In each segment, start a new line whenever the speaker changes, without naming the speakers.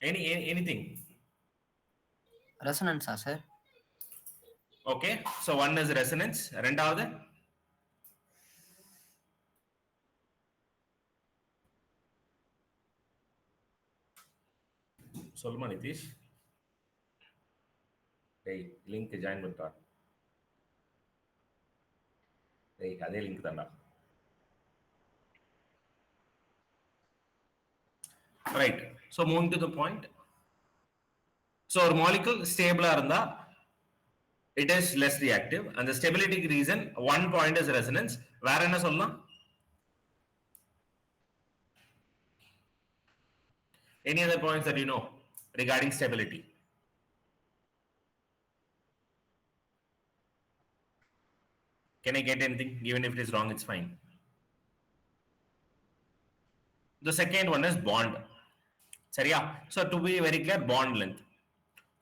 Anything?
Resonance, sir.
Okay, so one is resonance. ரெண்டாவது சொல்லுமா நிதிஷ்? டேய் லிங்க் ஜாயின் பண்ணிட்டா. டேய் அதே லிங்க் தான்டா. Right. So moving to the point. So ஒரு molecule stable இருந்தா it is less reactive and the stability reason one point is resonance. வேற என்ன சொல்லலாம்? Any other points that you know regarding stability? Can I get anything? Even if it is wrong, it's fine. The second one is bond. சரியா? So to be very clear, bond length.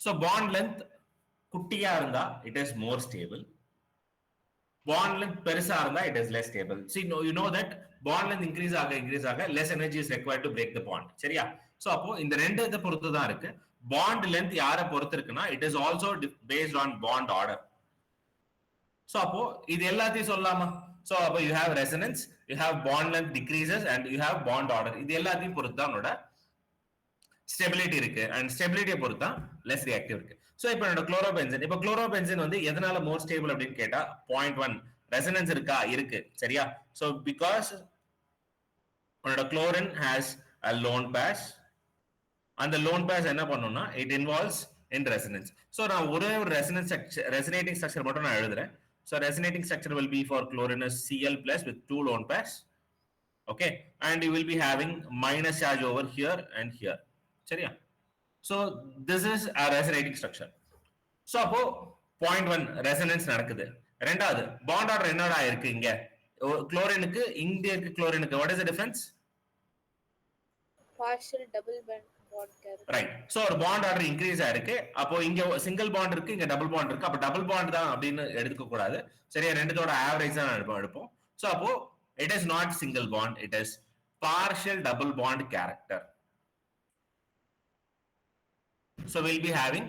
So bond length குட்டியா இருந்தா it is more stable. Bond length பெருசா இருந்தா it is less stable. See, you know that bond length increase ஆக less energy is required to break the bond. சரியா? So அப்போ இந்த ரெண்டு இதை பொறுத்து தான் இருக்கு. Bond length யாரை பொறுத்து இருக்குன்னா it is also based on bond order. So அப்போ இது எல்லாத்தையும் சொல்லலாமா? So அப்போ you have resonance, you have bond length decreases and you have bond order. இது எல்லாத்தையும் பொறுத்து தான் உன்னோட ஸ்டெபிலிட்டி இருக்கு அண்ட் ஸ்டெபிலிட்டியை பொறுத்து தான் லெஸ் ரியாக்டிவ் இருக்கு. ஸோ இப்போ என்னோட குளோரோபென்சின், இப்போ குளோரோபென்சின் வந்து எதனால மோர் ஸ்டேபிள் அப்படின்னு கேட்டா 0.1 ரெசனன்ஸ் இருக்கா? இருக்கு. சரியா? ஸோ பிகாஸ் உன்னோட chlorine has a lone pairs. அந்த லோன் பேஸ் என்ன பண்ணும்னா it involves in resonance. So நான் ஒரே ஒரு ரெசனேட்டிங் ஸ்ட்ரக்சர் மட்டும் நான் எழுதுறேன். So resonating structure will be for chlorine Cl plus with 2 lone pairs. Okay, and you will be having minus charge over here and here. சரியா? So this is a resonating structure. So அப்போ 0.1 resonance நடக்குது. ரெண்டாவது bond order என்னடா இருக்கு இங்க? குளோரினுக்கு இங்க இருக்கு குளோரினுக்கு what is the difference?
Partial double bond character.
Right. So ஒரு bond order increase ஆயிருக்கு. அப்போ இங்க single bond இருக்கு, இங்க double bond இருக்கு. அப்போ double bond தான் அப்படின்னு எடுக்க கூடாது. சரியா? ரெண்டுத்தோட ஆவரேஜ் தான் எடுப்போம். So அப்போ it is not single bond, it is partial double bond character. So we'll be having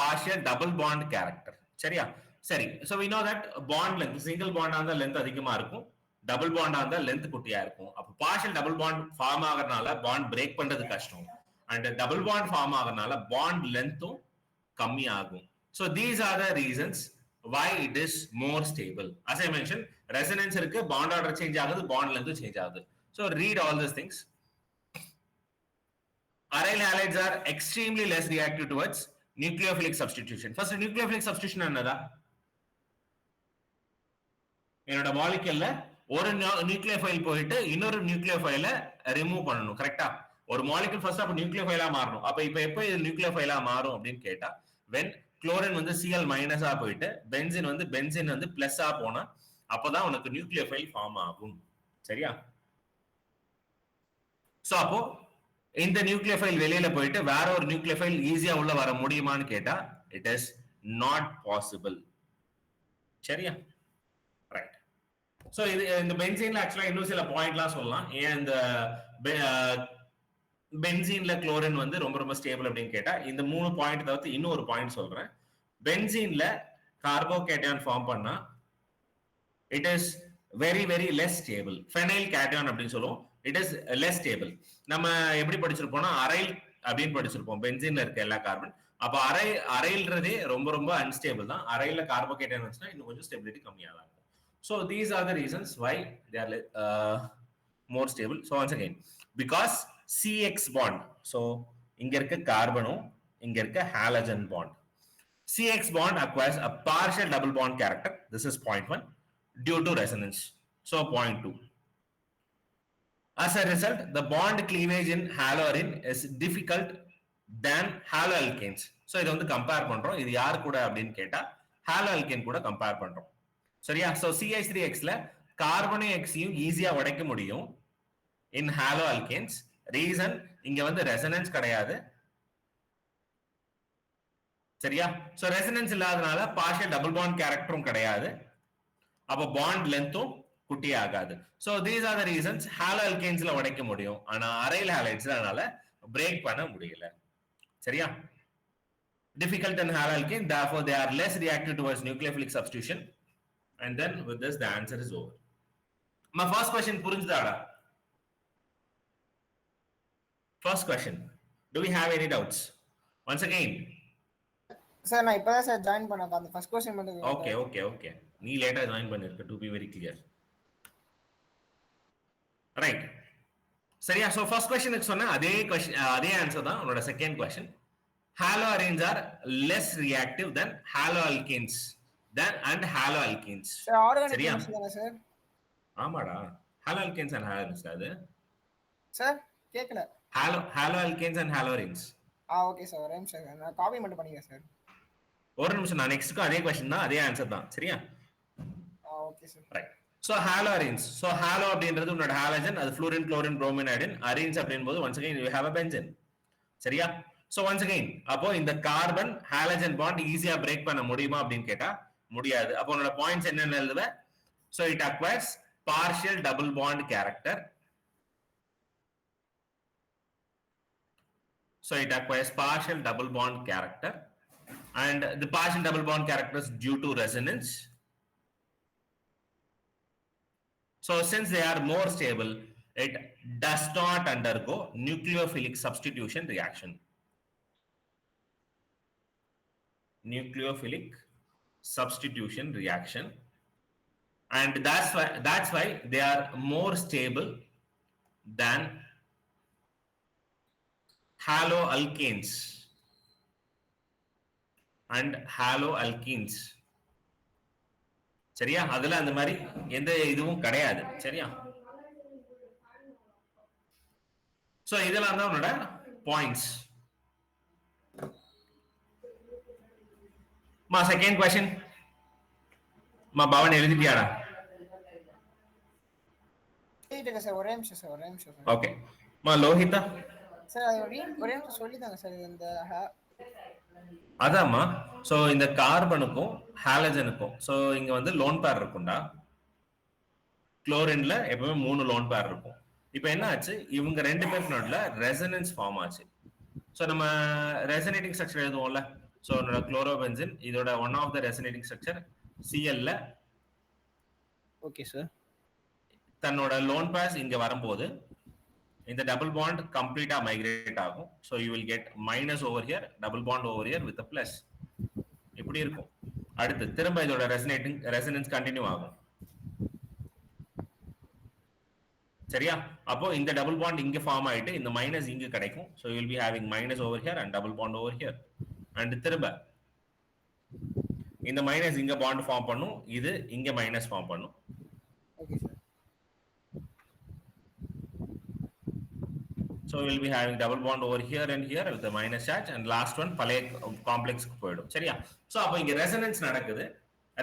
partial double bond character. சரியா? சரி. So we know that bond length, single bond ஆன length அதிகமா இருக்கும், double bond ஆன length குட்டியா இருக்கும். அப்ப partial double bond form ஆகறனால bond break பண்றது கஷ்டம். And double bond ஃபார்ம் ஆகறனால bond lengthம் கம்மி ஆகும். So these are the reasons why it is more stable. As I mentioned, resonance இருக்கு, bond order change ஆகுது, bond length change ஆகுது. So read all these things. Aryl halides are extremely less reactive towards nucleophilic substitution. First, nucleophilic substitution என்னதா? என்னோட மாலிக்யூல்ல ஒரு nucleophile போயிட்டு இன்னொரு நியூக்ளியோஃபைல remove பண்ணணும். கரெக்டா? ஒரு மாலிக்யூல் ஃபர்ஸ்ட் அப்ப நியூக்ளியோஃபைலா மாறணும். அப்ப இப்ப எப்ப இது நியூக்ளியோஃபைலா மாறும் அப்படின்னு கேட்டா, when குளோரின் வந்து Cl மைனஸா போயிட்டு பென்சின் வந்து பிளஸ்ஸா போனா அப்பதான் உனக்கு நியூக்ளியோஃபைல் ஃபார்ம் ஆகும். சரியா? சோ அப்போ இந்த நியூக்ளியோஃபைல் வெளியில போயிட்டு வேற ஒரு நியூக்ளியோஃபைல் ஈஸியா உள்ள வர முடியுமான்னு கேட்டா இட் இஸ் நாட் பாசிபிள். சரியா? ரைட். சோ இது இந்த பென்சீன்ல ஆக்சுவலா இன்னும் சில பாயிண்ட்லாம் சொல்லலாம். ஏன் இந்த பென்சீன்ல குளோரின் வந்து ரொம்ப ரொம்ப ஸ்டேபிள் அப்படின்னு கேட்டா இந்த 3 பாயிண்ட் தவிர்த்து இன்னும் ஒரு பாயிண்ட் சொல்றேன். பென்சீன்ல கார்போகேட்டையான் ஃபார்ம் பண்ணா it is very very less stable. Phenyl cation அப்படின்னு சொல்லுவோம். It is less stable. நம்ம எப்படி படிச்சிருப்போம்னா அரைல் அப்படின்னு படிச்சிருப்போம் பென்சீன்ல இருக்க எல்லா கார்பன். அப்ப அரைல்றதே ரொம்ப ரொம்ப அன்ஸ்டேபிள் தான். அரைல கார்போகேட்டையான் வந்துச்சுன்னா இன்னும் கொஞ்சம் ஸ்டெபிலிட்டி கம்மியா தான் இருக்கும். So these are the reasons why they are more stable. So once again, because CX bond, so இங்க இருக்க கார்பனும் இங்க இருக்க halogen bond, CX bond acquires a partial double bond character. This is 0.1 due to resonance. So 0.2. As a result, the bond cleavage in haloarine is difficult than haloalkanes. So இதை வந்து compare பண்றோம். இது யார் கூட அப்படின்னு கேட்டா ஹாலோஅல்கேன் கூட கம்பேர் பண்றோம். சரியா? சோ CH3Xல கார்பனையும் எக்ஸையும் ஈஸியா உடைக்க முடியும் இன் ஹாலோஅல்கேன்ஸ். ரீசன் இங்க வந்து ரெசனன்ஸ் கிடையாது. சரியா? சோ ரெசனன்ஸ் இல்லாதனால பார்ஷியல் டபுள் பாண்ட் கேரக்டரும் கிடையாது. அப்ப பாண்ட் லென்த்தும் குட்டி ஆகாது. So these are the reasons ஹாலோஅல்கேன்ஸ்ல உடைக்க முடியும், ஆனா அரைல் ஹாலைட்ஸ்ல அதனால பிரேக் பண்ண முடியல. சரியா? Difficult than haloalkane, therefore they are less reactive towards nucleophilic substitution. And then with this the answer is over. My first question புரிஞ்சுதாடா? First question, do we have any doubts? Once again,
sir நான் இப்பதான் sir join பண்ணேன், அந்த first question மட்டும்.
Okay நீ லேட்டா join பண்ணிருக்க, to be very clear. Right, சரியா? So first क्वेश्चனுக்கு சொன்ன அதே ஆன்சர் தான் உன்னோட second question. Haloarenes are less reactive than haloalkanes and haloalkenes.
Sir organic chemistry தானே சார்?
ஆமாடா, haloalkanes and haloarenes அது.
சார் கேக்கல.
haloalkanes and haloarenes.
Okay sir, ஒரே நிமிஷம் நான் காப்பி மட்டும் பண்ணிக்கிறேன் சார்.
ஒரு நிமிஷம், நான் நெக்ஸ்ட்க்கு அதே क्वेश्चन தான், அதே ஆன்சர் தான், சரியா?
Okay sir.
Right. So haloarenes, so halo அப்படின்றது உன்னோட ஹாலஜன், அது fluorine, chlorine, bromine, iodine. arenes அப்படிங்கும்போது once again you have a benzene. சரியா? சோ once again, அப்போ இந்த கார்பன் ஹாலஜன் பாண்ட் ஈஸியா பிரேக் பண்ண முடியுமா அப்படின்னு கேட்டா முடியாது. அப்போ உன்னோட பாயிண்ட்ஸ் என்னென்ன எழுதுவ? So it acquires partial double bond character. So it acquires partial double bond character, and the partial double bond character is due to resonance. So since they are more stable, it does not undergo nucleophilic substitution reaction. Nucleophilic substitution reaction, and that's why they are more stable than haloalkanes and haloalkenes. சரியா? அதுல அந்த மாதிரி எந்த இதுவும் கிடையாது, சரியா? So இதெல்லாம் தான் உன்னோட பாயிண்ட்ஸ். மா செகண்ட் क्वेश्चन மா பவன் எழுதிட்டியாடா?
கேக்குது சார், ஒரே நிமிஷம் சார்.
ஓகே மா லோஹிதா
சார் ஒரே நிமிஷம் சொல்லிதாங்க சார். இந்த
அதாம்மா, சோ இந்த கார்பனுக்கும் ஹாலஜனுக்கும் சோ இங்க வந்து லோன் பேர் இருக்கும்டா. குளோரின்ல எப்பவுமே 3 லோன் பேர் இருக்கும். இப்போ என்ன ஆச்சு, இவங்க ரெண்டு பேருக்கு நடுவுல ரெசனன்ஸ் ஃபார்ம் ஆச்சு. சோ நம்ம ரெசனேட்டிங் ஸ்ட்ரக்சர் எழுதுவோம்ல, சோ என்னோட குளோரோபென்சின் இதோட one of the resonating structure Cl ல.
Okay sir.
தன்னோட லோன் பேர்ஸ் இங்க வரும்போது இந்த டபுள் பாண்ட் கம்ப்ளீட்டா மைக்ரேட் ஆகும். So you will get minus over here, double bond over here with plus. இப்படி இருக்கும். அடுத்து திரும்ப இதோட ரெசனன்ஸ் கண்டினியூ ஆகும், சரியா? அப்போ இந்த டபுள் பாண்ட் இங்க ஃபார்ம் ஆயிட்டு இந்த மைனஸ் இங்க கிடைக்கும். So you will be having minus over here and double bond over here. And திரும்ப இந்த மைனஸ் இங்க பாண்ட் ஃபார்ம் பண்ணும், இது இங்க மைனஸ் ஃபார்ம் பண்ணும்.
Okay sir.
So we will be having double bond over here and here with the minus charge, and last one பழைய காம்ப்ளெக்ஸ்க்கு போய்டும், சரியா? சோ அப்போ இங்க ரெசனன்ஸ் நடக்குது.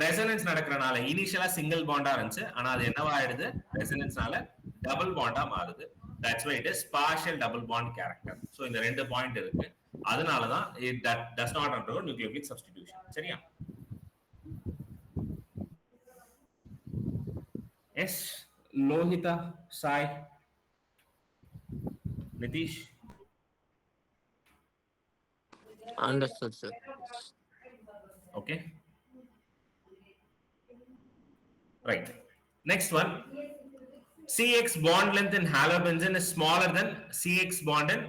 ரெசனன்ஸ் நடக்கறனால இனிஷியலா சிங்கிள் பாண்டா இருந்துச்சு, ஆனா அது என்னவா ஆயிடுது, ரெசனன்ஸ்னால டபுள் பாண்டா மாறுது. That's why it is partial double bond character. So இந்த ரெண்டு பாயிண்ட் இருக்கு, அதனால தான் it does not undergo nucleophilic substitution, சரியா? Yes, Lohita, Sai, Nitish.
Understood, sir.
Okay. Right. Next one. CX bond length in halobenzene is smaller than CX bond in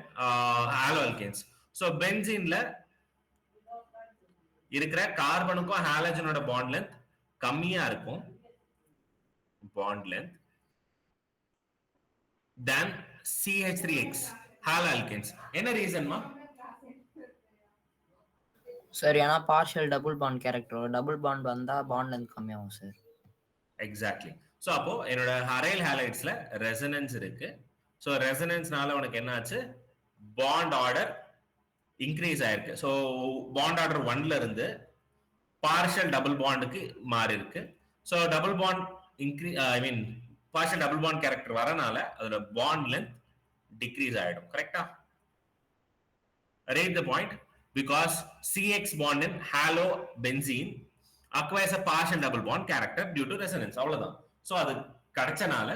haloalkanes. So benzene la இருக்கிற கார்பனுக்கும் ஹாலஜனோட bond length கம்மியா இருக்கும், bond length, than CH3X haloalkanes. என்ன ரீசன்மா?
Sir ஏன்னா partial double bond character, double bond வந்தா bond length கம்மியாகும் sir.
Exactly. So அப்போ என்னோட aryl ஹாலைட்ஸ்ல resonance இருக்கு. ஸோ ரெசனன்ஸ்னால உனக்கு என்ன ஆச்சு, பாண்ட் ஆர்டர் இன்க்ரீஸ் ஆயிருக்கு. ஸோ பாண்ட் ஆர்டர் 1ல இருந்து பார்ஷியல் டபுள் பாண்டுக்கு மாறி இருக்கு. So double bond partial double bond character வரனால அதோட பாண்ட் லென்த் டிக்ரீஸ் ஆயிடும். கரெக்டா? Read the point. Because CX bond in halobenzene acquires a partial double bond character due to resonance. அவ்வளவுதான். So அது கிடைச்சனால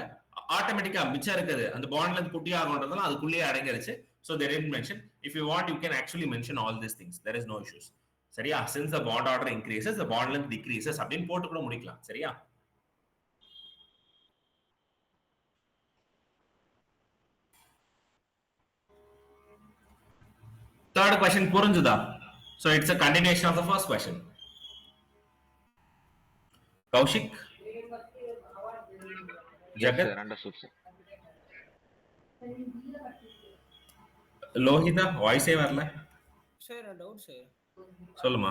ஆட்டோமேட்டிக்கா மிச்சம் இருக்குது அந்த பாண்ட் லென்த் குட்டி ஆகும்ன்றதால அதுக்குள்ளேயே அடங்கிருச்சு. So they didn't mention. If you want, you can actually mention all these things. There is no issues. சரியா? Since the bond order increases, the bond length decreases அப்படின்னு போட்டு கூட முடிக்கலாம். சரியா? Third question புரிஞ்சுதா? So it's a continuation of the first question. Kaushik? Jagat?
Understood, sir.
Lohitha வாய்ஸே வரல.
Sir doubt sir.
சொல்லுமா.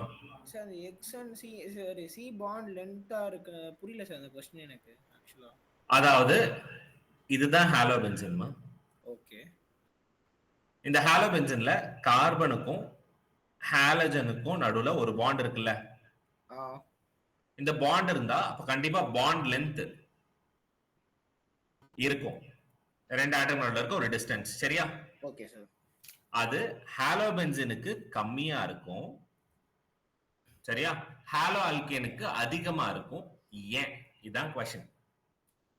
சார் அந்த X and C sir C bond லென்த்தா இருக்கு புரியல சார் அந்த क्वेश्चन எனக்கு ஆக்சுவலா.
அதாவது இதுதான் ஹாலோபென்சீன்மா.
ஓகே.
இந்த ஹாலோபென்சீன்ல கார்பனுக்கும் ஹாலஜனுக்கும் நடுவுல ஒரு பாண்ட் இருக்குல்ல. இந்த பாண்ட் இருந்தா அப்ப கண்டிப்பா பாண்ட் லென்த் இருக்கும். ரெண்டு ஆட்டம் நடுவுல இருக்க ஒரு டிஸ்டன்ஸ். சரியா?
Okay sir.
அது ஹாலோபென்சீனுக்கு கம்மியா இருக்கும். சரியா? ஹாலோ ஆல்கேனுக்கு அதிகமா இருக்கும். ஏன்? இதான் क्वेश्चन.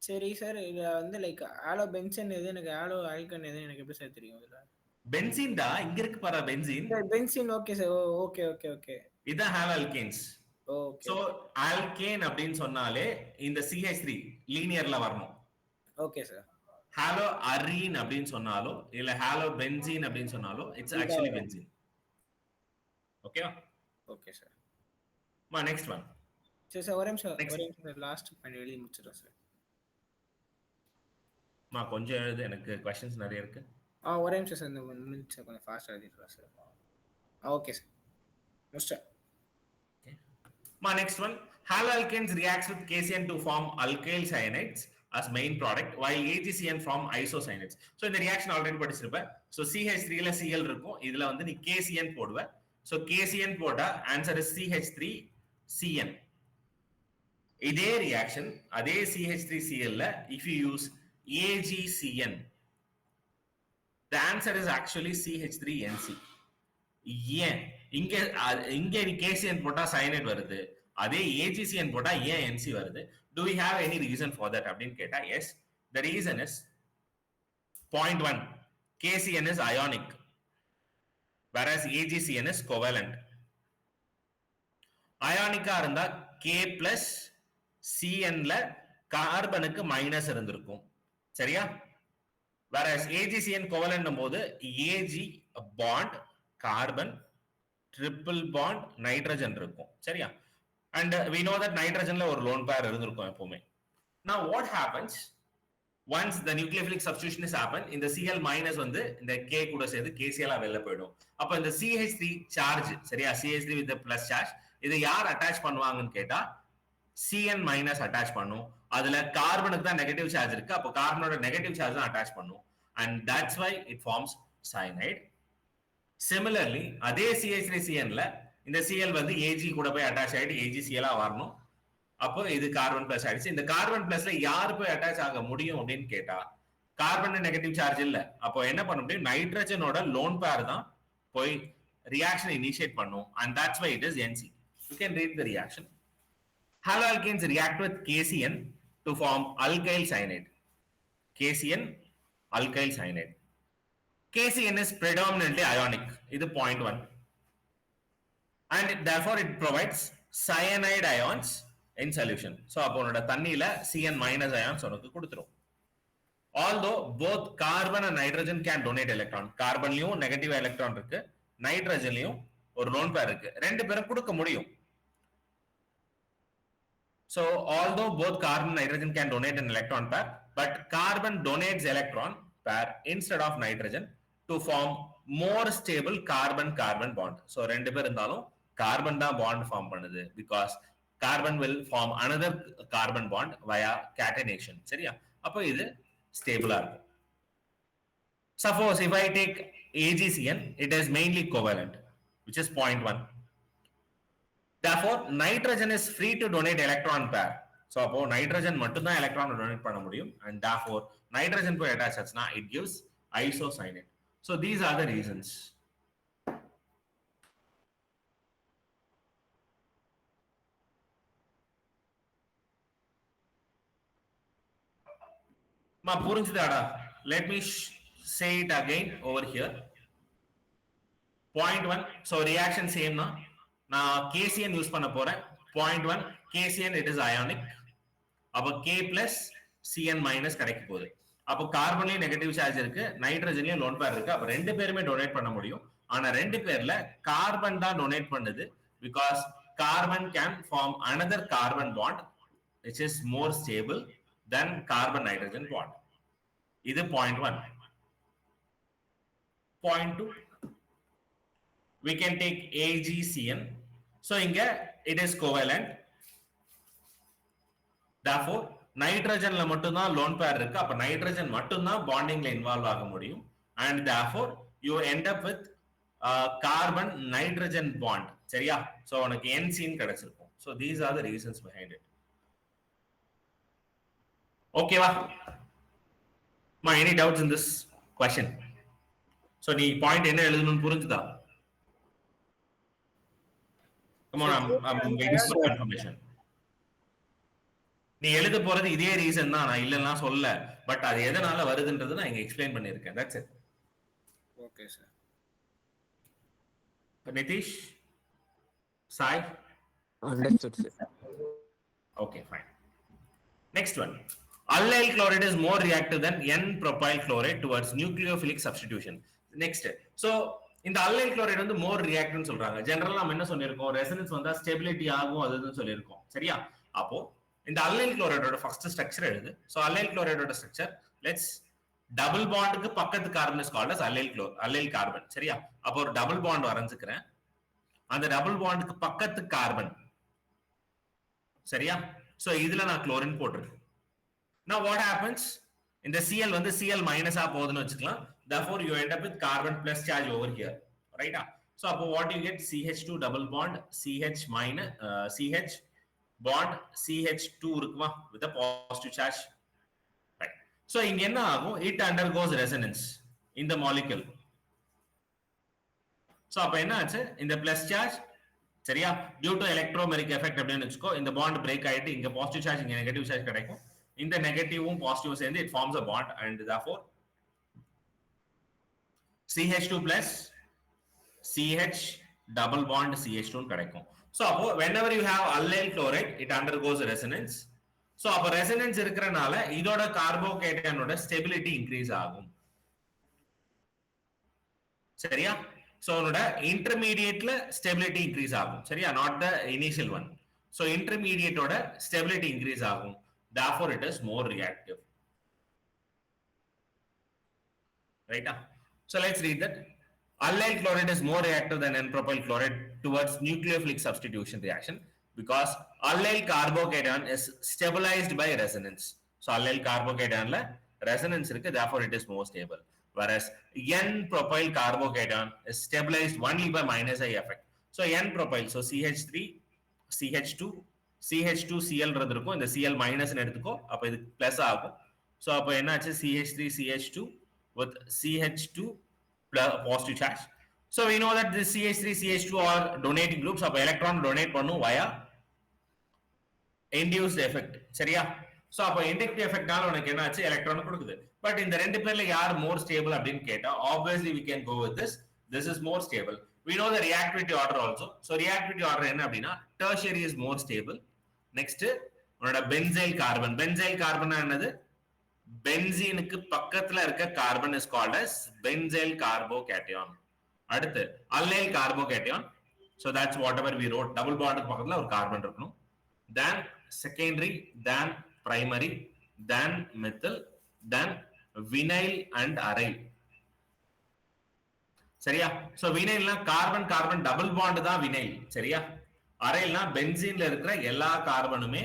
சரி சார் இது வந்து லைக் ஹாலோ பென்சீன் எது எனக்கு ஹாலோ ஆல்கன் எது எனக்கு எப்படி சார் தெரியும் இதுல?
பென்சீன் தான் இங்க இருக்கு பாரு benzene.
Benzene okay sir. Okay okay okay.
இதான் haloalkanes.
Okay.
So alkane அப்படினு சொன்னாலே இந்த CH3 லீனியர்ல வரணும்.
Okay sir.
ஹாலோ அரீன் அப்படின்னு சொன்னாலோ இல்ல ஹாலோ பென்சீன் அப்படின்னு சொன்னாலோ இட்ஸ் ஆக்சுவலி பென்சீன். ஓகேவா?
Okay sir.
Next one.
சரி சார் ஒரே நிமிஷம் லாஸ்ட் பண்ணி எழுதி முடிச்சிடுறேன் சார்.
கொஞ்சம் எழுது, எனக்கு क्वेश्चंस நிறைய இருக்கு.
ஒரே நிமிஷம் சார், இந்த 1 மினிட் கொஞ்சம் ஃபாஸ்ட் எழுதிடுறேன் சார். ஓகே சார் முடிச்சிட்டேன்.
Next one. Haloalkanes reacts with KCN to form alkyl cyanides as main product while AgCN form isocyanates. So இந்த reaction already படிச்சிருப்ப. So CH3 ல Cl இருக்கும். இதுல வந்து நீ KCN போடுவ. So KCN போட்டா answer is CH3CN. இதே reaction அதே CH3Cl ல if you use AgCN, the answer is actually CH3NC. ஏன் இங்க நீ KCN போட்டா சயனைட் வருது, அதே AgCN போட்டா ஏன் NC வருது? Do we have any reason for that அப்படின்னு கேட்டா yes, the reason is point 1, KCN is ionic whereas AgCN is covalent. அயானிக்கா இருந்தா K plus CN ல கார்பனுக்கு மைனஸ் இருந்திருக்கும். சரியா? whereas AgCN covalent போது Ag bond carbon triple bond nitrogen இருக்கும். சரியா? and we know that nitrogenல ஒரு lone pair இருந்திருக்கும் எப்பவுமே. now what happens once the nucleophilic substitution is happen, இந்த Cl minus வந்து இந்த K கூட சேர்ந்து KCl வெளில போய்டும். அப்ப இந்த CH3 charge, சரியா, CH3 with the plus charge, இதை யார் அட்டாச் பண்ணுவாங்கன்னு கேட்டா Cn minus அட்டாச் பண்ணும். அதுல கார்பனுக்கு தான் நெகட்டிவ் சார்ஜ் இருக்கு, அப்ப கார்பனோட நெகட்டிவ் சார்ஜ் தான் அட்டாச் பண்ணும். and that's why it forms cyanide. similarly அதே CH3CN ல இந்த Cl வந்து Ag கூட போய் அட்டாச் ஆயிட்டு AgCl வரணும். அப்போ இது கார்பன் பிளஸ் ஆயிடுச்சு. இந்த கார்பன் பிளஸ்ல யார் போய் அட்டாச் ஆக முடியும் அப்படின்னு கேட்டா கார்பன் நெகட்டிவ் சார்ஜ் இல்ல. அப்போ என்ன பண்ண முடியும்? நைட்ரஜனோட லோன் பேர் தான் போய் ரியாக்ஷன் இனிஷியேட் பண்ணும். and that's why it is NC. you can read the reaction. Haloalkanes react with KCN to form alkyl cyanide. KCN alkyl cyanide. KCN is predominantly ionic. இது point 1. and therefore it provides cyanide ions in solution. so அப்போ உன்னோட தண்ணியில Cn minus ions உனக்கு கொடுத்துரும். although both carbon and nitrogen can donate electron. கார்பன்லயும் negative electron இருக்கு, நைட்ரஜன்லயும் ஒரு லோன் பேர் இருக்கு, ரெண்டு பேரும் கொடுக்க முடியும். so although both carbon and nitrogen can donate an electron pair, but carbon donates electron pair instead of nitrogen to form more stable carbon carbon bond. so ரெண்டு பேர் இருந்தாலும் கார்பன் தான் bond form பண்ணுது because carbon will form another carbon bond via catenation. சரியா? அப்போ இது ஸ்டேபிளா இருக்கும். suppose if I take AgCN, it is mainly covalent, which is point 1. therefore nitrogen is free to donate electron pair. so அப்போ nitrogen மட்டும் தான் electron donate பண்ண முடியும், and therefore nitrogen போய் attach ஆச்சுனா it gives isocyanate. so these are the reasons. புரிஞ்சுதாடா? let me say it again over here. Point 1, so reaction same na. நான் KCN use பண்ண போறேன். Point 1, KCN it is ionic. அப்ப K plus Cn minus கிடைக்க போகுது. அப்போ கார்பன்லயும் negative charge இருக்கு, நைட்ரஜன்லயும் lone pair இருக்கு. அப்ப ரெண்டு பேருமே டொனேட் பண்ண முடியும். ஆனா ரெண்டு பேர்ல கார்பன் தான் டொனேட் பண்ணுது, because carbon can form another carbon bond which is more stable than carbon nitrogen bond. இது point 1. Point 2, we can take AgCN. So இங்க it is covalent. Therefore நைட்ரஜன்ல மட்டும் தான் லோன் பேர் இருக்கு. அப்ப நைட்ரஜன் மட்டும் தான் பாண்டிங்ல இன்வால்வ் ஆக முடியும். And therefore you end up with carbon nitrogen bond. சரியா? So உனக்கு NCN கிடைச்சிருக்கும். So these are the reasons behind it. Okay வா? Any doubts in this question? So நீ பாயிண்ட் என்ன எழுதணும்னு புரிஞ்சுதா? Come on, I'm waiting for confirmation. நீ எழுத போறது இதே ரீசன் தான், நான் இல்லன்னா சொல்ல, பட் அது எதனால வருதுன்றது நான் இங்க எக்ஸ்பிளைன் பண்ணிருக்கேன். That's it.
Okay sir.
Nitish, Sai,
understood sir.
Okay, fine. Next one. Allyl chloride is more reactive than N-propyl chloride towards nucleophilic substitution. Next. So இந்த allyl chloride வந்து more reactive னு சொல்றாங்க. ஜெனரலா நம்ம என்ன சொல்லிருக்கோம், ரெசனன்ஸ் வந்தா ஸ்டெபிலிட்டி ஆகும் அதுன்னு சொல்லிருக்கோம். சரியா? அப்போ இந்த allyl chlorideோட ஃபர்ஸ்ட் ஸ்ட்ரக்சர் எழுது. சோ allyl chlorideோட ஸ்ட்ரக்சர், லெட்ஸ் டபுள் பாண்டுக்கு பக்கத்து carbon is called as allyl carbon. சரியா? அப்போ ஒரு டபுள் பாண்ட் வரைஞ்சுக்கிறேன். அந்த டபுள் பாண்டுக்கு பக்கத்து கார்பன். சரியா? சோ இதுல நான் குளோரின் போட்டுருக்கேன். Now what happens? இந்த Cl வந்து Cl minus ஆ போகுதுன்னு வச்சுக்கலாம். Therefore you end up with carbon plus charge over here. Right? So அப்போ what you get? CH2 double bond CH minus CH bond CH2 இருக்குமா with a positive charge. Right? So இங்க என்ன ஆகும்? It undergoes resonance in the molecule. So அப்ப என்ன ஆச்சு? இந்த plus charge, சரியா, due to electromeric effect அப்படின்னு வச்சுக்கோ, இந்த bond break ஆயிட்டு இங்க positive charge இங்க negative charge கிடைக்கும். இந்த நெகட்டிவும் பாசிட்டிவும் சேர்ந்து it forms a bond and therefore CH2 plus CH double bond CH2 கிடைக்கும். So அப்போ whenever you have allyl chloride it undergoes resonance. So அப்போ resonance இருக்கறனால இதோட கார்போகேட்டனோட ஸ்டெபிலிட்டி இன்க்ரீஸ் ஆகும். சரியா? So உன்னோட இன்டர்மீடியேட்ல ஸ்டெபிலிட்டி இன்க்ரீஸ் ஆகும். சரியா? not the initial one. So intermediate ஓட ஸ்டெபிலிட்டி இன்க்ரீஸ் ஆகும். Therefore it is more reactive. Right? So let's read that. Allyl chloride is more reactive than N-propyl chloride towards nucleophilic substitution reaction because allyl carbocation is stabilized by resonance. So allyl carbocation la resonance irukku, therefore it is more stable. Whereas N-propyl carbocation is stabilized only by minus I effect. So N-propyl, so CH3, CH2, CH2Cl இருக்கும், இந்த Cl minus னு எடுத்துக்கோ, அப்ப இது plus ஆகும். So அப்ப என்னாச்சு? CH3 CH2 with CH2 plus positive charge. So we know that this CH3 CH2 are donating groups. அப்ப electron donate பண்ணும் via induced effect. சரியா? சோ அப்ப inductive effect நால உனக்கு என்னாச்சு? electron கொடுக்குது. பட் இந்த ரெண்டு பேர்ல யார் more stable அப்படினு கேட்டா obviously we can go with this. This is more stable. We know the reactivity order also. So reactivity order என்ன அப்படினா tertiary is more stable. Next உன்னோட பென்சைல் கார்பன். பென்சைல் கார்பன் என்னது? பென்சீனுக்கு பக்கத்துல இருக்க carbon is called as benzyl carbocation. அடுத்து allyl carbocation. So that's whatever we wrote. Double bond க்கு பக்கத்துல ஒரு கார்பன் இருக்கணும். Then secondary, then primary, then methyl, then vinyl and aryl. சரியா? சோ வினைல்னா கார்பன் கார்பன் டபுள் பாண்ட் தான் vinyl. சரியா? அரைல்னா பென்சீன்ல இருக்கிற எல்லா கார்பனுமே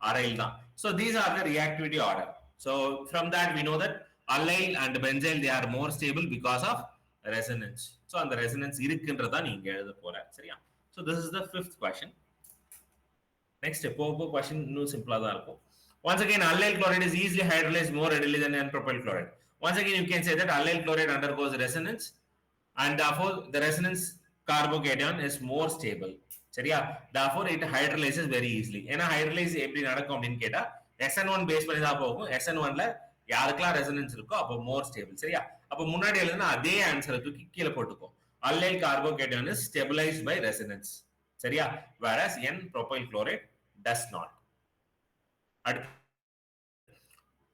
அரைல் தான். So these are the reactivity order. So from that we know that allyl and benzyl they are more stable because of resonance. So அந்த resonance இருக்குன்றத நீங்க எழுத போற. சரியா? So this is the fifth question. Next போக question இன்னும் சிம்பிளா தான் இருக்கும். Once again allyl chloride is easily hydrolyzed more readily than N-propyl chloride. Once again you can say that allyl chloride undergoes resonance and therefore the resonance carbocation is more stable. சரியா? therefore it hydrolyzes very easily. ஏனா hydrolyze எப்படி நடக்கும் அப்படினு கேட்டா SN1 base பண்ணி தான் போகும். SN1 ல யாருக்கெல்லாம் ரெசனன்ஸ் இருக்கோ அப்போ மோர் ஸ்டேபிள். சரியா? அப்போ முன்னாடி எழுதுனா அதே ஆன்சரை தூக்கி கீழே போட்டுக்கோ. allyl carbocation is stabilized by resonance. சரியா? whereas n propyl chloride does not. அடுத்து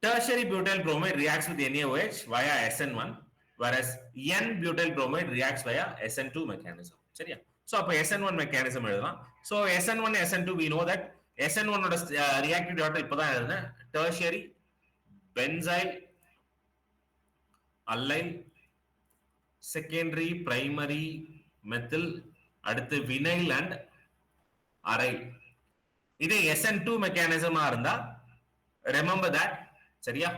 tertiary butyl bromide reacts with NaOH via SN1, whereas n butyl bromide reacts via SN2 mechanism. சரியா? so அப்ப SN1 mechanism எழுதலாம். so SN1 SN2 we know that SN1 ஓட reactivity order இப்பதான் எழுதுனேன். tertiary benzyl allyl secondary primary methyl அடுத்து vinyl and aryl. இது SN2 mechanism இருந்தா remember that. சரியா?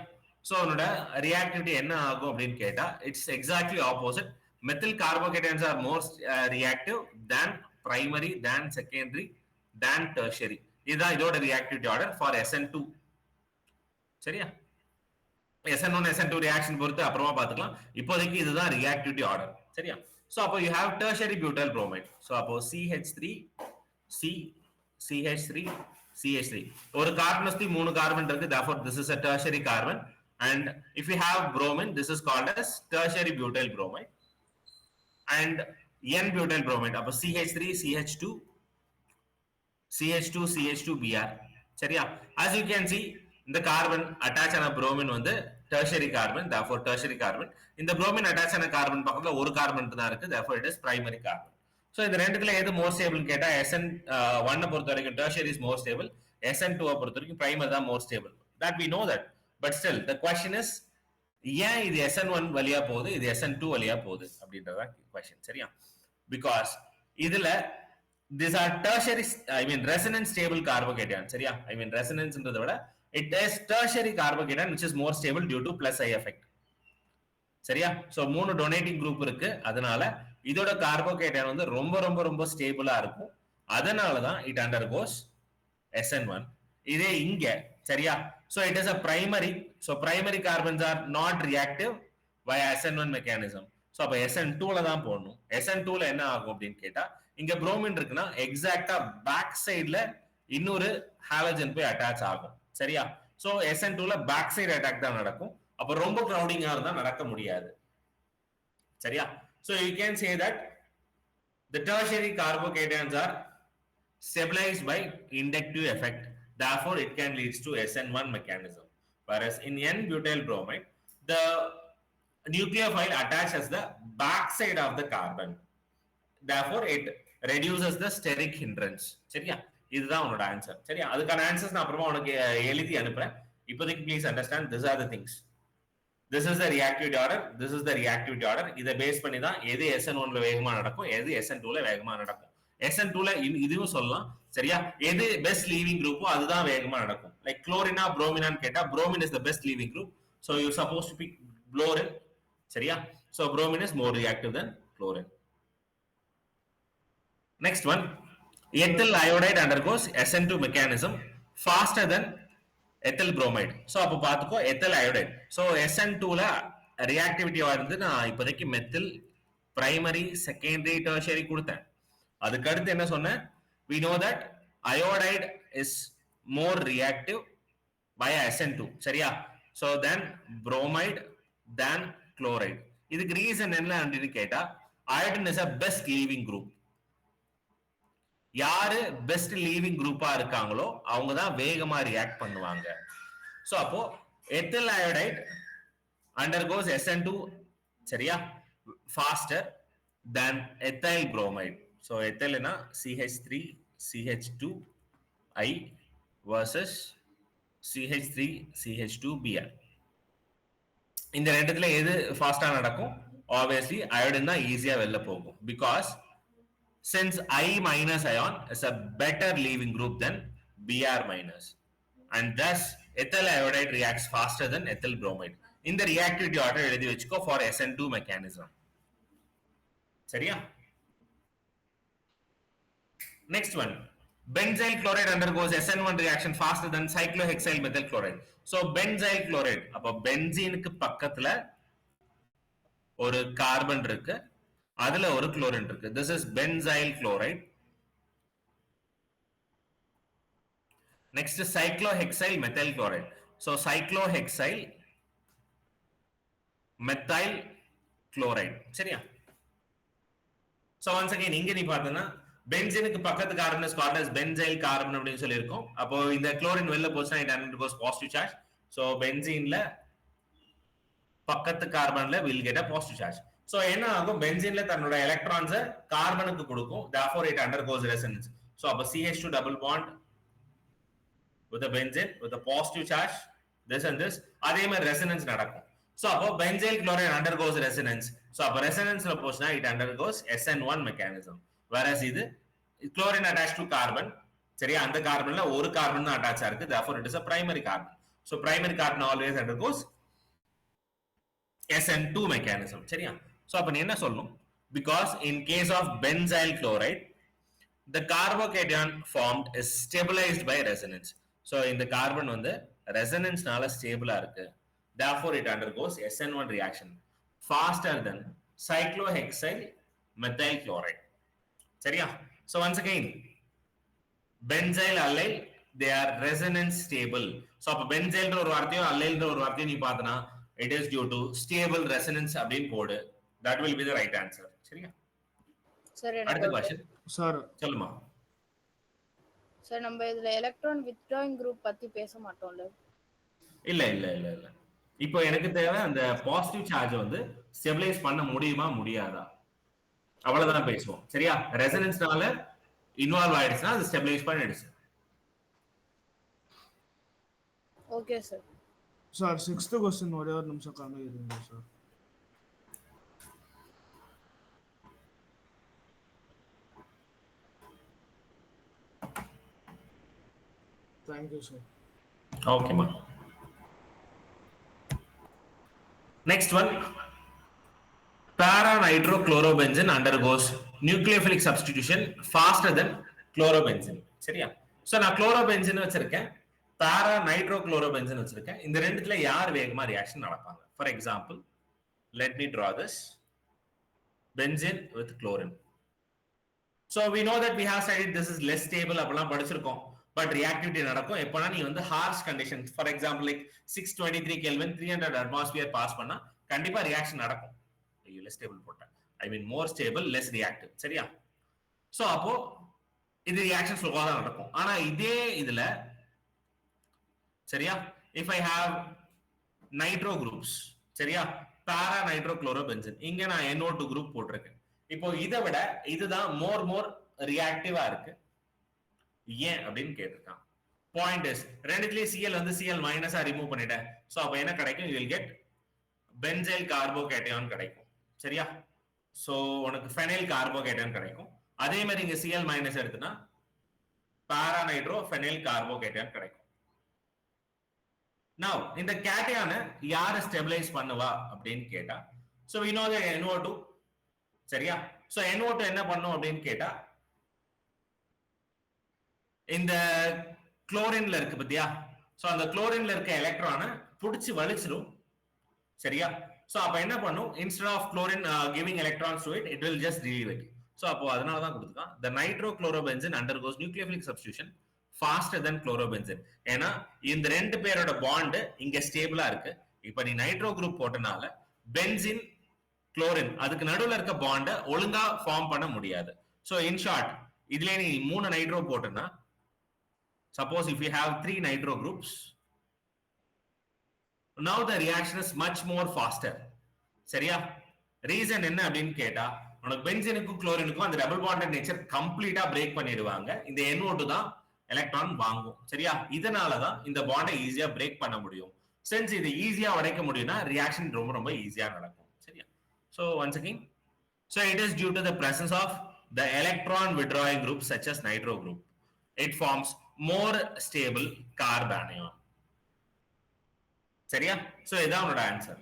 சோ உன்னோட reactivity என்ன ஆகும் அப்படின்னு கேட்டா it's exactly opposite. methyl carbocations are more reactive than primary, than secondary, than tertiary. இதுதான் இதோட reactivity order for SN2. சரியா? SN1 SN2 ரியாக்ஷன் பொறுத்து அப்புறமா பார்த்துக்கலாம். இப்போதைக்கு இதுதான் reactivity order. சரியா? சோ அப்போ you have tertiary butyl bromide. So அப்போ CH3 C CH3 CH3 ஒரு கார்பன் சுத்தி மூணு கார்பன் இருக்கு. therefore this is a tertiary carbon, and if you have bromine this is called as tertiary butyl bromide. and n butyl bromide அப்போ CH3 CH2 CH2 CH2 Br. சரியா? as you can see இந்த carbon attach ஆன bromine வந்து tertiary carbon, therefore tertiary carbon. இந்த bromine attach ஆன carbon பக்கத்துல ஒரு carbon தான் இருக்கு, therefore it is primary carbon. So இந்த ரெண்டுத்துல எது மோர் ஸ்டேபிள் கேட்டா SN1 பொறுத்த வரைக்கும் tertiary is more stable, SN2 பொறுத்த வரைக்கும் primary தான் more stable. that we know that, but still the question is ஏன் இது SN1 வழியா போகுது இது SN2 வழியா போகுது அப்படின்றத क्वेश्चन. சரியா? because இதுல these are tertiary resonance stable carbocation. சரியா? resonanceன்றதை விட it is tertiary carbocation which is more stable due to plus I effect. சரியா? சோ மூணு டொனேட்டிங் குரூப் இருக்கு, அதனால இதோட கார்போகேட்டன் வந்து ரொம்ப ரொம்ப ரொம்ப ஸ்டேபிளா இருக்கும். அதனால தான் it undergoes SN1. இதே இங்க சரியா? so it is a primary, so primary carbons are not reactive via SN1 mechanism. so அப்ப SN2 ல தான் போடணும். SN2 ல என்ன ஆகும் அப்படின்னு கேட்டா இங்க புரோமின் இருக்குன்னா எக்ஸாக்ட்டா பேக் சைடுல இன்னொரு ஹாலஜன் போய் அட்டாச் ஆகும். சரியா? சோ SN2 ல பேக் சைடு அட்டாக் தான் நடக்கும். அப்ப ரொம்ப கிரவுடிங்கா இருந்தா நடக்க முடியாது. சரியா? so you can say that the tertiary carbocations are stabilized by inductive effect, therefore it can leads to SN1 mechanism. whereas in n-butyl bromide the nucleophile attaches the back side of the carbon, therefore it reduces the steric hindrance. சரியா? இதுதான் உன்னோட answer. சரியா? அதுக்கான answers நான் அப்புறமா உனக்கு எழுதி அனுப்புறேன். இப்போதைக்கு please understand this are the things. This is the reactivity order, this is the reactivity order. இதை பேஸ் பண்ணி தான் எது SN1 ல வேகமா நடக்கும், எது SN2 ல வேகமா நடக்கும். SN2 ல இதுவும் சொல்லலாம். சரியா? எது பெஸ்ட் லீவிங் குரூப்போ அதுதான் வேகமா நடக்கும். லைக் குளோரினா புரோமினான்னு கேட்டா bromine is the best leaving group, so you suppose to pick fluorine. சரியா? So bromine is more reactive then chlorine. next one, ethyl iodide undergoes SN2 mechanism faster than ethyl bromide. so அப்ப பாத்துக்கோ ethyl iodide. so SN2 ல reactivity வந்து நான் இப்போதைக்கு methyl primary secondary tertiary கொடுத்தேன். அதுக்கு அடுத்து என்ன சொன்னேன், we know that iodide is more reactive via SN2. சரியா? so then bromide than chloride. இதுக்கு ரீசன் என்ன அப்படின்னு கேட்டா iodine is a best leaving group. யாரு பெஸ்ட் லீவிங் குரூப்பா இருக்காங்களோ அவங்க தான் வேகமா ரியாக்ட் பண்ணுவாங்க. சோ அப்போ ethyl iodide undergoes SN2 சரியா faster than ethyl bromide. so ethyl na CH3 CH2 I versus CH3 CH2 Br. இந்த ரெண்டுத்துல எது ஃபாஸ்டா நடக்கும்? obviously iodine தான் ஈஸியா வெளில போகும், because since I minus ion is a better leaving group than Br minus, and thus ethyl iodide reacts faster than ethyl bromide. In the reactivity order எழுதி வெச்சுக்கோ for SN2 mechanism. சரியா? next one, benzyl chloride undergoes SN1 reaction faster than cyclohexyl methyl chloride. so benzyl chloride அப்ப பென்சீனுக்கு பக்கத்துல ஒரு carbon இருக்கு, அதுல ஒரு chlorine இருக்கு. this is benzyl chloride. next is cyclohexyl methyl chloride. so cyclohexyl methyl chloride. சரியா? So once again இங்க நீ பார்த்தனா பென்சீனுக்கு பக்கத்து carbon is called as benzyl carbon அப்படினு சொல்லியிருக்கோம். அப்போ இந்த குளோரின் வெளில போச்சுனா it undergoes positive charge. So பென்சீன்ல பக்கத்து கார்பன்ல will get a positive charge. So என்ன ஆகும், பென்சீன்ல தன்னோட எலக்ட்ரான்ஸை கார்பனுக்கு கொடுக்கும், therefore it undergoes resonance. So அப்ப CH2 double bond with a benzene with a positive charge, this and this, அதே மாதிரி resonance நடக்கும். சோ அப்போ benzyl chloride undergoes resonance. So அப்ப ரெசனன்ஸ்ல போச்சுனா it undergoes SN1 mechanism. whereas இது chlorine attached to carbon, சரியா, அந்த கார்பன்ல ஒரு கார்பன் தான் அட்டாச் ஆயிருக்கு, therefore it is a primary carbon. so primary carbon always undergoes SN2 mechanism. சரியா? சோ அப்ப நீ என்ன சொல்லணும், because in case of benzyl chloride the carbocation formed is stabilized by resonance. so இந்த கார்பன் வந்து ரெசனன்ஸ்னால ஸ்டேபிளா இருக்கு, therefore it undergoes SN1 reaction faster than cyclohexyl methyl chloride. சரியா? so once again benzyl allyl they are resonance stable. so அப்ப benzyl ஒரு வார்த்தையோ allyl ஒரு வார்த்தையோ நீ பார்த்தனா it is due to stable resonance அப்படினு போடு, that will be the right answer. சரியா?
சரி,
அடுத்த क्वेश्चन
சார்
சொல்லுமா.
சார் நம்ம இதுல எலக்ட்ரான் வித்ட்ராயிங் குரூப் பத்தி பேச மாட்டோம்ல?
இல்ல இல்ல இல்ல இல்ல இப்போ எனக்கு தேவை அந்த பாசிட்டிவ் சார்ஜ் வந்து ஸ்டெபிலைஸ் பண்ண முடியுமா முடியாதா, அவ்வளவுதான் பேசுவோம். சரியா? ரெசனன்ஸ்னால இன்வால்வ் ஆயிடுச்சுன்னா அது ஸ்டெபிலைஸ் பண்ணிடுச்சு.
Okay sir.
Sir 6th question ஒரே ஒரு நிமிஷம் காண இருங்க sir. Thank you sir.
Okay ma. Next one, para nitrochlorobenzene undergoes nucleophilic substitution faster than chlorobenzene. சரியா? சோ நான் chlorobenzene வச்சிருக்கேன், para nitrochlorobenzene வச்சிருக்கேன். இந்த ரெண்டுத்துல யார் வேகமா ரியாக்ஷன் நடப்பாங்க? For example, let me draw this benzene with chlorine. So we know that we have studied this is less stable அப்படிலாம் படிச்சிருக்கோம். பட் ரியாக்டிவிட்டி நடக்கும் எப்பனா நீ வந்து harsh conditions, for example like 623 kelvin 300 atmosphere pass பண்ணா கண்டிப்பா reaction நடக்கும். ஐயோ லெஸ் ஸ்டேபிள் போட்டேன், I mean more stable less reactive. சரியா? சோ அப்போ இது ரியாக்ஷன் ஸ்லோவா தான் நடக்கும். ஆனா இதே இதுல சரியா, if I have nitro groups, சரியா, பாரா நைட்ரோகுளோரோபென்சீன், இங்க நான் NO2 குரூப் போட்டிருக்கேன். இப்போ இதை விட இதுதான் மோர் ரியாக்டிவா இருக்கு. ஏன் அப்படின்னு கேட்டிருக்கான். பாயிண்ட் இஸ் ரெண்டுத்துலயும் சிஎல் வந்து சிஎல் மைனஸா ரிமூவ் பண்ணிட்டேன். சோ அப்ப என்ன கிடைக்கும், யூ வில் கெட் பென்சைல் கார்போகேட்டையான் கிடைக்கும். சரியா? சோ உனக்கு ஃபெனைல் கார்போகேட்டையான் கிடைக்கும். அதே மாதிரி இங்க சிஎல் மைனஸ் எடுத்துனா பாரா நைட்ரோ ஃபெனைல் கார்போகேட்டையான் கிடைக்கும். நவ இந்த கேட்டையான யாரை ஸ்டெபிலைஸ் பண்ணுவா அப்படின்னு கேட்டா, so we know that NO2. சரியா? சோ NO2 என்ன பண்ணும் அப்படின்னு கேட்டா, இந்த குளோரின்ல இருக்கு பத்தியா, சோ அந்த குளோரின்ல இருக்க எலக்ட்ரானை புடிச்சு வலிச்சிரும். சரியா? சோ அப்ப என்ன பண்ணும், instead of chlorine giving electrons to it, it will just relieve it. So அப்போ அதனால தான் கொடுத்துருக்கான், the nitrochlorobenzene undergoes nucleophilic substitution faster than chlorobenzene. ஏன்னா இந்த ரெண்டு பேரோட பாண்ட் இங்க ஸ்டேபிளா இருக்கு. இப்ப நீ நைட்ரோ குரூப் போட்டனால பென்சின் குளோரின் அதுக்கு நடுவுல இருக்க பாண்ட ஒழுங்கா ஃபார்ம் பண்ண முடியாது. சோ இன் ஷார்ட் இதுல நீ 3 நைட்ரோ போட்டனா, suppose if you have 3 nitro groups, now the reaction is much more faster. சரியா? ரீசன் என்ன அப்படின்னு கேட்டா, உனக்கு பென்சீனுக்கும் குளோரினுக்கும் அந்த டபுள் பாண்ட் நேச்சர் கம்ப்ளீட்டா பிரேக் பண்ணிடுவாங்க. இந்த NO2 தான் எலக்ட்ரான் வாங்கும். சரியா? இதனால தான் இந்த பாண்டை ஈஸியா பிரேக் பண்ண முடியும். சென்ஸ் இது ஈஸியா உடைக்க முடியும்னா ரியாக்ஷன் ரொம்ப ஈஸியா நடக்கும். சரியா? So once again, so it is due to the presence of the electron withdrawing group such as nitro group. It forms more stable carbanion. சரியா? சோ இதான் உன்னோட ஆன்சர்.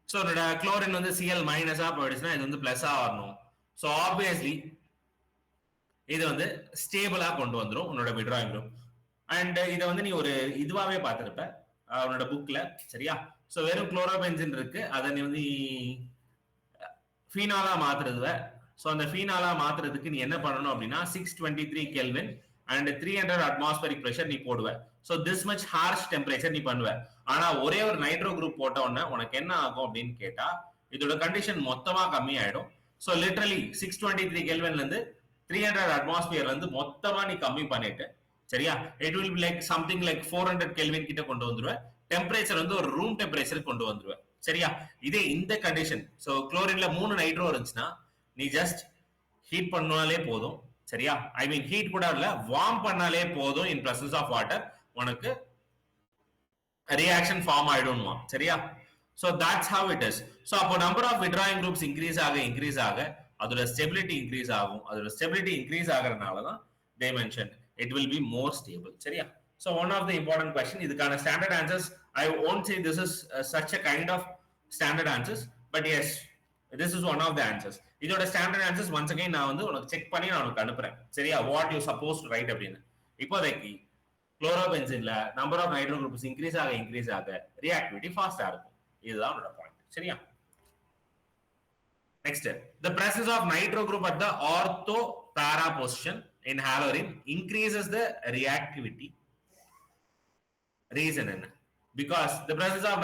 சோ உன்னோட குளோரின் வந்து Cl மைனஸா போயிடுச்சுன்னா இது வந்து பிளஸ்ஸா வரணும். சோ ஆப்வியஸ்லி இது வந்து ஸ்டேபிளா கொண்டு வந்துரும் உன்னோட விட்ராயிங் குரூப். அண்ட் இதை வந்து நீ ஒரு இதுவாவே பார்த்திருப்ப உன்னோட புக்ல. சரியா? சோ வெறும் குளோரோபென்சின் இருக்கு, அதை நீ வந்து ஃபீனாலா மாத்துறதுவ. சோ அந்த ஃபீனாலா மாத்துறதுக்கு நீ என்ன பண்ணணும் அப்படின்னா 623 கெல்வின் and 300 atmospheric pressure நீ போடுவ. so this much harsh temperature நீ பண்ணுவ. ஆனா ஒரே ஒரு நைட்ரோ குரூப் போட்ட உடனே உனக்கு என்ன ஆகும் அப்படின்னு கேட்டா இதோட கண்டிஷன் மொத்தமா கம்மி ஆயிடும். ஸோ லிட்டரலி 623 கெல்வின்ல இருந்து 300 அட்மாஸ்பியர்ல இருந்து மொத்தமா நீ கம்மி பண்ணிட்டு சரியா, it will be like something like 400 kelvin கிட்ட கொண்டு வந்துருவேன். டெம்பரேச்சர் வந்து ஒரு ரூம் டெம்பரேச்சர் கொண்டு வந்துருவேன் சரியா. இதே இந்த கண்டிஷன், ஸோ குளோரின்ல 3 நைட்ரோ இருந்துச்சுன்னா நீ ஜஸ்ட் ஹீட் பண்ணாலே போதும் சரியா. ஐ மீன் ஹீட் கூட இல்ல, வார்ம் பண்ணாலே போதும் இன் பிரசன்ஸ் ஆஃப் வாட்டர் உனக்கு ரியாக்ஷன் ஃபார்ம் ஆயிடும்மா சரியா. So that's how it is. So அப்போ number of withdrawing groups increase ஆக அதோட ஸ்டெபிலிட்டி இன்க்ரீஸ் ஆகும். அதோட ஸ்டெபிலிட்டி இன்க்ரீஸ் ஆகிறதுனால தான் they mentioned it will be more stable சரியா. So one of the important question, இதுக்கான standard answers I won't say this is such a kind of standard answers, but yes this is one of the answers. இதோட standard answers once again நான் வந்து உனக்கு check பண்ணி நான் உனக்கு அனுப்புறேன் சரியா, what you supposed to write அப்படின்னு. இப்போதைக்கு குளோரோபென்சின்ல number of nitro groups increase ஆக ரியாக்டிவிட்டி ஃபாஸ்டா இருக்கும். இதுதான் என்னோட பாயிண்ட் சரியா. Next, the presence of nitro group at the ortho para position in halorine increases the reactivity. Reason என்ன? Because the presence of